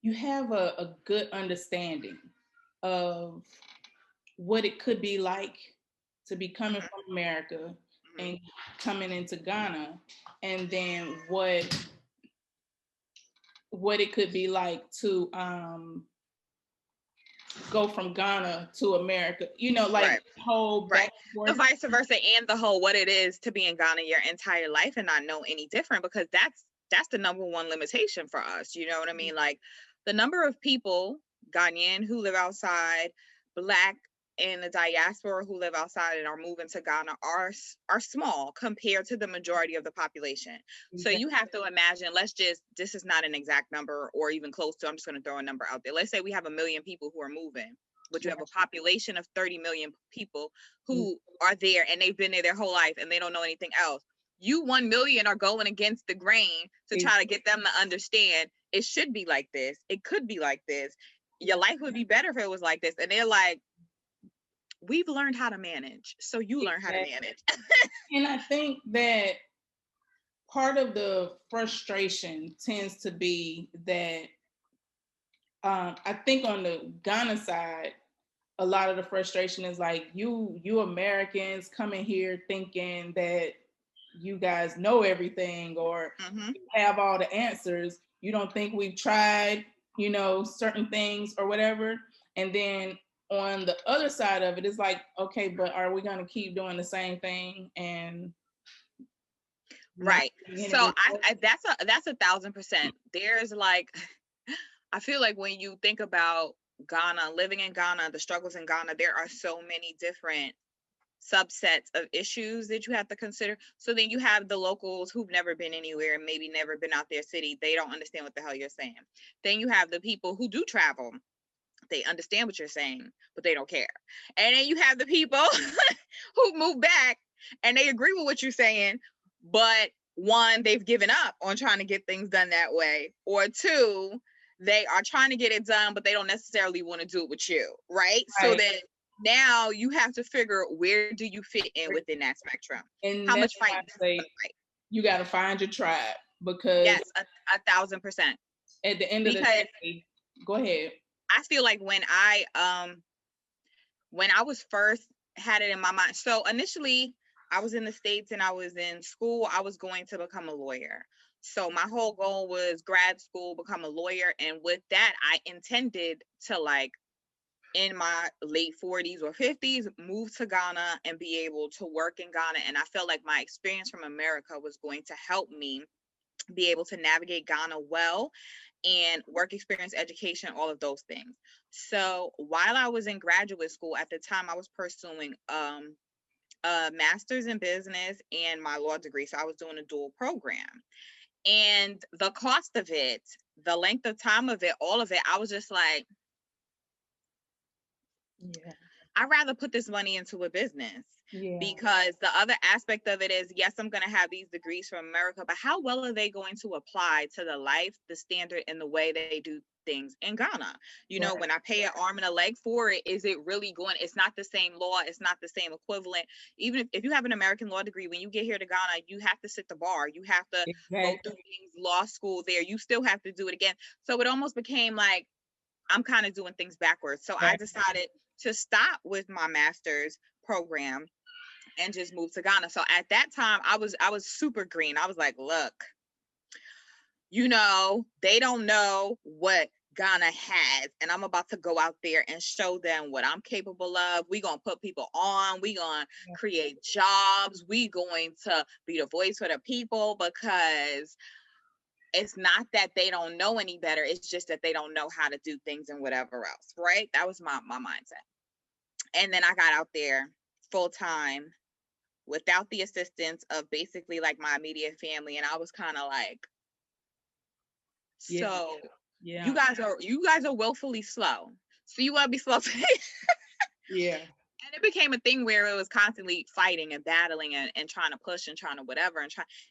you have a good understanding of what it could be like to be coming Mhm, from America mhm. and coming into Ghana, and then what it could be like to go from Ghana to America. You know, like Right, whole back right. and The forth. vice versa, and the whole what it is to be in Ghana your entire life and not know any different, because that's the number one limitation for us. You know what I mean? Like the number of people, Ghanaian who live outside, black in the diaspora who live outside and are moving to Ghana are small compared to the majority of the population. So you have to imagine, this is not an exact number or even close to, I'm just going to throw a number out there. Let's say we have 1 million people who are moving, but you have a population of 30 million people who are there and they've been there their whole life and they don't know anything else. You 1 million are going against the grain to try to get them to understand it should be like this. It could be like this. Your life would be better if it was like this. And they're like, we've learned how to manage, so you learn how to manage. And I think that part of the frustration tends to be that I think on the Ghana side, a lot of the frustration is like you Americans coming here thinking that you guys know everything or Hmm. have all the answers. You don't think we've tried, certain things or whatever. And then on the other side of it, it's like, okay, but are we going to keep doing the same thing and not Right. getting any So results? that's 1,000%. There's like, I feel like when you think about Ghana, living in Ghana, the struggles in Ghana, there are so many different subsets of issues that you have to consider. So then you have the locals who've never been anywhere, maybe never been out their city. They don't understand what the hell you're saying. Then you have the people who do travel. They understand what you're saying, but they don't care. And then you have the people who move back and they agree with what you're saying, but one, they've given up on trying to get things done that way, or two, they are trying to get it done, but they don't necessarily want to do it with you, right? So Right. then now you have to figure where do you fit in within that spectrum? How And much that's why fighting I is it going say to fight? you got to find your tribe because Yes, 1,000%. at the end of the Because day, go ahead. I feel like when I was first had it in my mind. So initially, I was in the States and I was in school. I was going to become a lawyer. So my whole goal was grad school, become a lawyer. And with that, I intended to, like, in my late 40s or 50s, move to Ghana and be able to work in Ghana. And I felt like my experience from America was going to help me be able to navigate Ghana well, and work experience, education, all of those things. So while I was in graduate school at the time, I was pursuing a master's in business and my law degree. So I was doing a dual program. And the cost of it, the length of time of it, all of it, I was just like, Yeah. I'd rather put this money into a business, Yeah. because the other aspect of it is, yes, I'm going to have these degrees from America, but how well are they going to apply to the life, the standard, and the way they do things in Ghana? You know, Right. when I pay an arm and a leg for it, is it really going? It's not the same law. It's not the same equivalent. Even if you have an American law degree, when you get here to Ghana, you have to sit the bar. You have to go through Exactly. things, law school there. You still have to do it again. So it almost became like I'm kind of doing things backwards. So I Right. decided to stop with my master's program and just move to Ghana. So at that time, I was super green. I was like, look, they don't know what Ghana has, and I'm about to go out there and show them what I'm capable of. We gonna put people on. We gonna create jobs. We going to be the voice for the people, because it's not that they don't know any better. It's just that they don't know how to do things and whatever else, right? That was my mindset. And then I got out there full time without the assistance of basically like my immediate family. And I was kind of like, Yeah. so Yeah. you guys are willfully slow. So you want to be slow too. Yeah. And it became a thing where it was constantly fighting and battling and trying to push and trying to whatever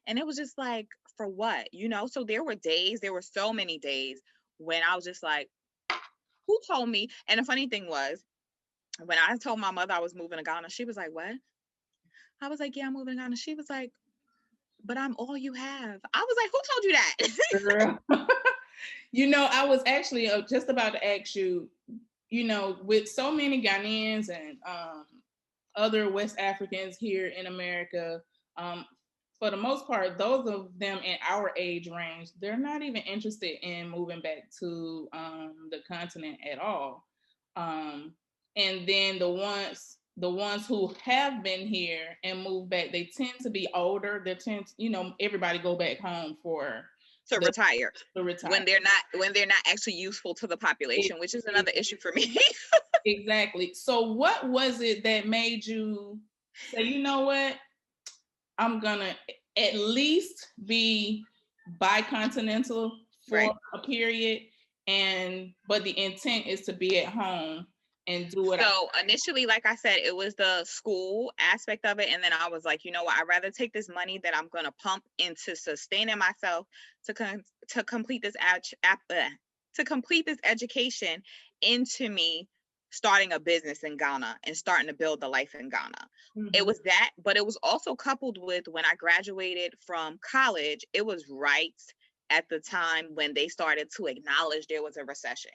and it was just like, for what? So there were so many days when I was just like, who told me? And the funny thing was, when I told my mother I was moving to Ghana, she was like, what? I was like, yeah, I'm moving to Ghana. She was like, but I'm all you have. I was like, who told you that? Girl. I was actually just about to ask you, with so many Ghanaians and other West Africans here in America, for the most part, those of them in our age range, they're not even interested in moving back to the continent at all. And then the ones who have been here and moved back, they tend to be older. They tend to, everybody go back home to retire to retire. when they're not actually useful to the population, which is another issue for me. Exactly. So what was it that made you say, you know what, I'm gonna at least be bicontinental for Right. a period, but the intent is to be at home and do what So initially, like I said, it was the school aspect of it. And then I was like, you know what, I'd rather take this money that I'm going to pump into sustaining myself to complete this to complete this education into me starting a business in Ghana and starting to build the life in Ghana. It was that, but it was also coupled with when I graduated from college, it was right at the time when they started to acknowledge there was a recession.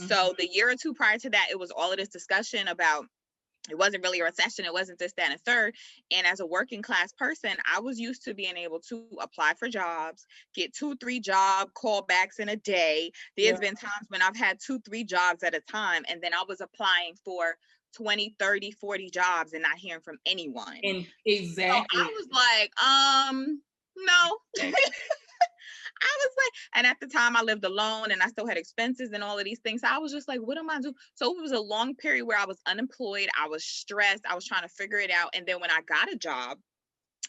So the year or two prior to that, it was all of this discussion about it wasn't really a recession. It wasn't this, that, and a third. And as a working class person, I was used to being able to apply for jobs, get 2-3 job callbacks in a day. There's been times when I've had 2-3 jobs at a time, and then I was applying for 20, 30, 40 jobs and not hearing from anyone. And exactly. So I was like, no. I was like, and at the time I lived alone and I still had expenses and all of these things. So I was just like, what am I doing? So it was a long period where I was unemployed. I was stressed. I was trying to figure it out. And then when I got a job,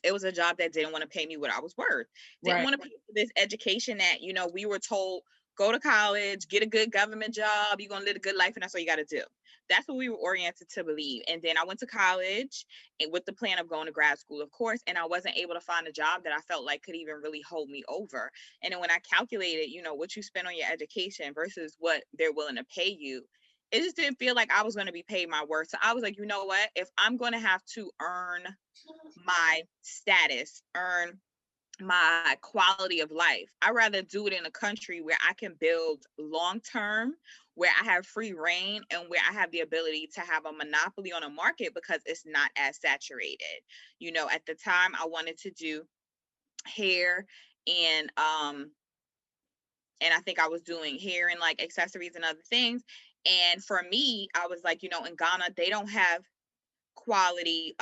it was a job that didn't want to pay me what I was worth. Didn't want to pay for this education that, we were told, go to college, get a good government job, you're going to live a good life, and that's all you got to do. That's what we were oriented to believe. And then I went to college and with the plan of going to grad school, of course, and I wasn't able to find a job that I felt like could even really hold me over. And then when I calculated, what you spend on your education versus what they're willing to pay you, it just didn't feel like I was going to be paid my worth. So I was like, you know what? If I'm going to have to earn my status, earn my quality of life, I'd rather do it in a country where I can build long term, where I have free reign, and where I have the ability to have a monopoly on a market because it's not as saturated. At the time I wanted to do hair and I think I was doing hair and like accessories and other things. And for me, I was like, in Ghana, they don't have quality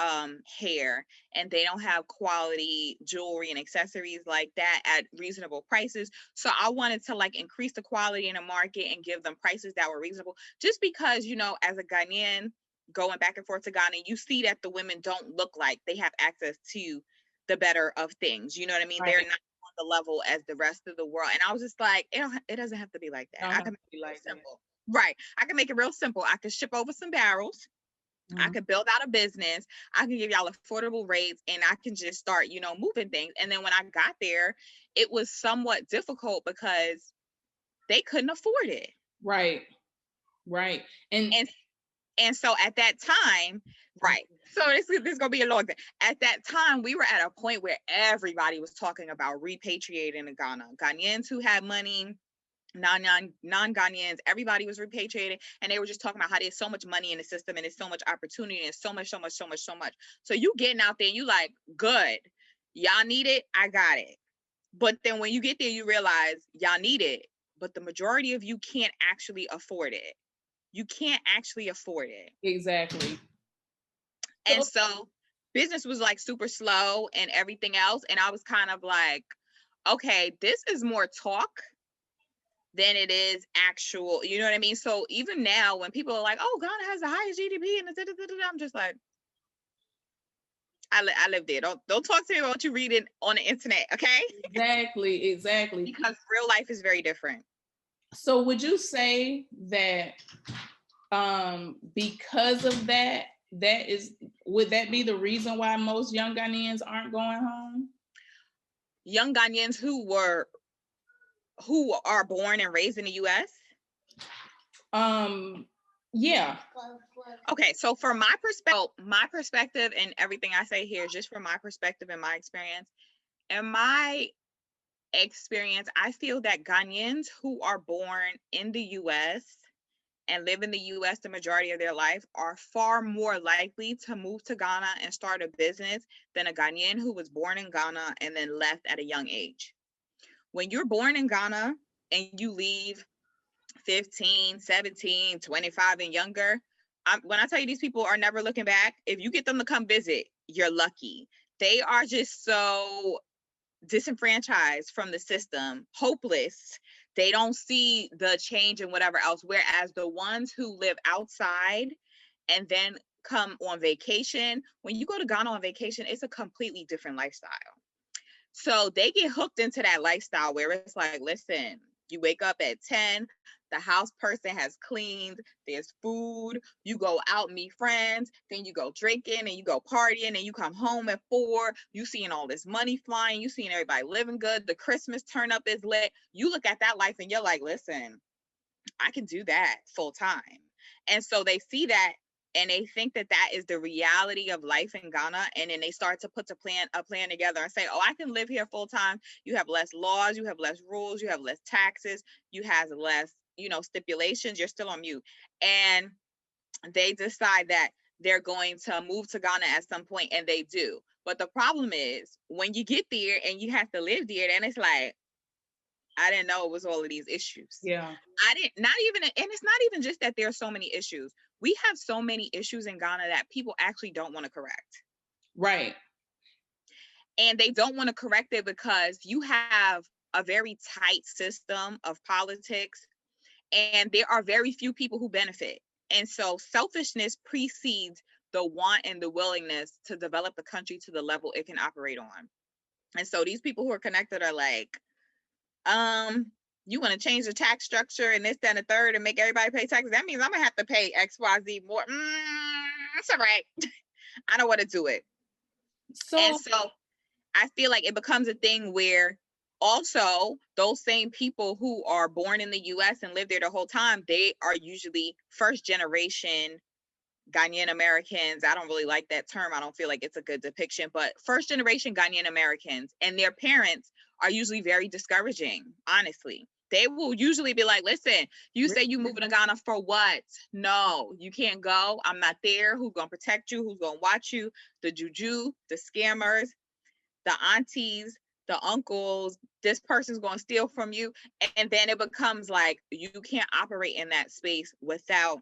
hair and they don't have quality jewelry and accessories like that at reasonable prices. So I wanted to like increase the quality in the market and give them prices that were reasonable, just because as a Ghanaian going back and forth to Ghana, you see that the women don't look like they have access to the better of things. You know what I mean? Right. They're not on the level as the rest of the world. And I was just like, it doesn't have to be like that. I can make it like simple. Right. I can make it real simple. I could ship over some barrels. I could build out a business. I can give y'all affordable rates and I can just start, moving things. And then when I got there, it was somewhat difficult because they couldn't afford it. Right. And so at that time, right. So this is going to be a long thing. At that time, we were at a point where everybody was talking about repatriating to Ghana. Ghanaians who had money, non-Ghanaians, everybody was repatriating, and they were just talking about how there's so much money in the system and there's so much opportunity and so much. So you getting out there and you like, good, y'all need it, I got it. But then when you get there, you realize y'all need it, but the majority of you can't actually afford it. You can't actually afford it. Exactly. And so business was like super slow and everything else. And I was kind of like, okay, this is more talk than it is actual, you know what I mean? So even now when people are like, oh, Ghana has the highest GDP, and I'm just like, I live there. Don't talk to me about what you read on the internet, okay? Exactly. Because real life is very different. So would you say that because of that, would that be the reason why most young Ghanaians aren't going home? Young Ghanaians who are born and raised in the US? Yeah. Okay, so for my perspective and everything I say here is just from my perspective and my experience. And my experience, I feel that Ghanaians who are born in the US and live in the US the majority of their life are far more likely to move to Ghana and start a business than a Ghanaian who was born in Ghana and then left at a young age. When you're born in Ghana and you leave 15, 17, 25 and younger, when I tell you these people are never looking back, if you get them to come visit, you're lucky. They are just so disenfranchised from the system, hopeless. They don't see the change and whatever else. Whereas the ones who live outside and then come on vacation, when you go to Ghana on vacation, it's a completely different lifestyle. So they get hooked into that lifestyle where it's like, listen, you wake up at 10, the house person has cleaned, there's food, you go out, meet friends, then you go drinking and you go partying and you come home at 4, you seeing all this money flying, you seeing everybody living good, the Christmas turn up is lit. You look at that life and you're like, listen, I can do that full time. And so they see that and they think that that is the reality of life in Ghana. And then they start to put a plan together and say, oh, I can live here full time. You have less laws, you have less rules, you have less taxes, you have less, stipulations. You're still on mute. And they decide that they're going to move to Ghana at some point, and they do. But the problem is when you get there and you have to live there, then it's like, I didn't know it was all of these issues. Yeah. And it's not even just that there are so many issues. We have so many issues in Ghana that people actually don't want to correct. Right. And they don't want to correct it because you have a very tight system of politics and there are very few people who benefit. And so selfishness precedes the want and the willingness to develop the country to the level it can operate on. And so these people who are connected are like, you want to change the tax structure and this, that, and the third and make everybody pay taxes. That means I'm gonna have to pay XYZ more. It's all right. I don't want to do it. And so I feel like it becomes a thing where also those same people who are born in the US and live there the whole time, they are usually first generation Ghanaian Americans. I don't really like that term. I don't feel like it's a good depiction, but first generation Ghanaian Americans, and their parents are usually very discouraging, honestly. They will usually be like, listen, you say you moving to Ghana for what? No, you can't go. I'm not there. Who's going to protect you? Who's going to watch you? The juju, the scammers, the aunties, the uncles, this person's going to steal from you. And then it becomes like, you can't operate in that space without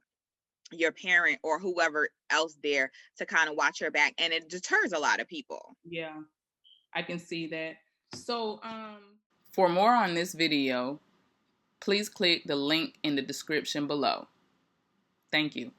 your parent or whoever else there to kind of watch your back. And it deters a lot of people. Yeah, I can see that. So, for more on this video, please click the link in the description below. Thank you.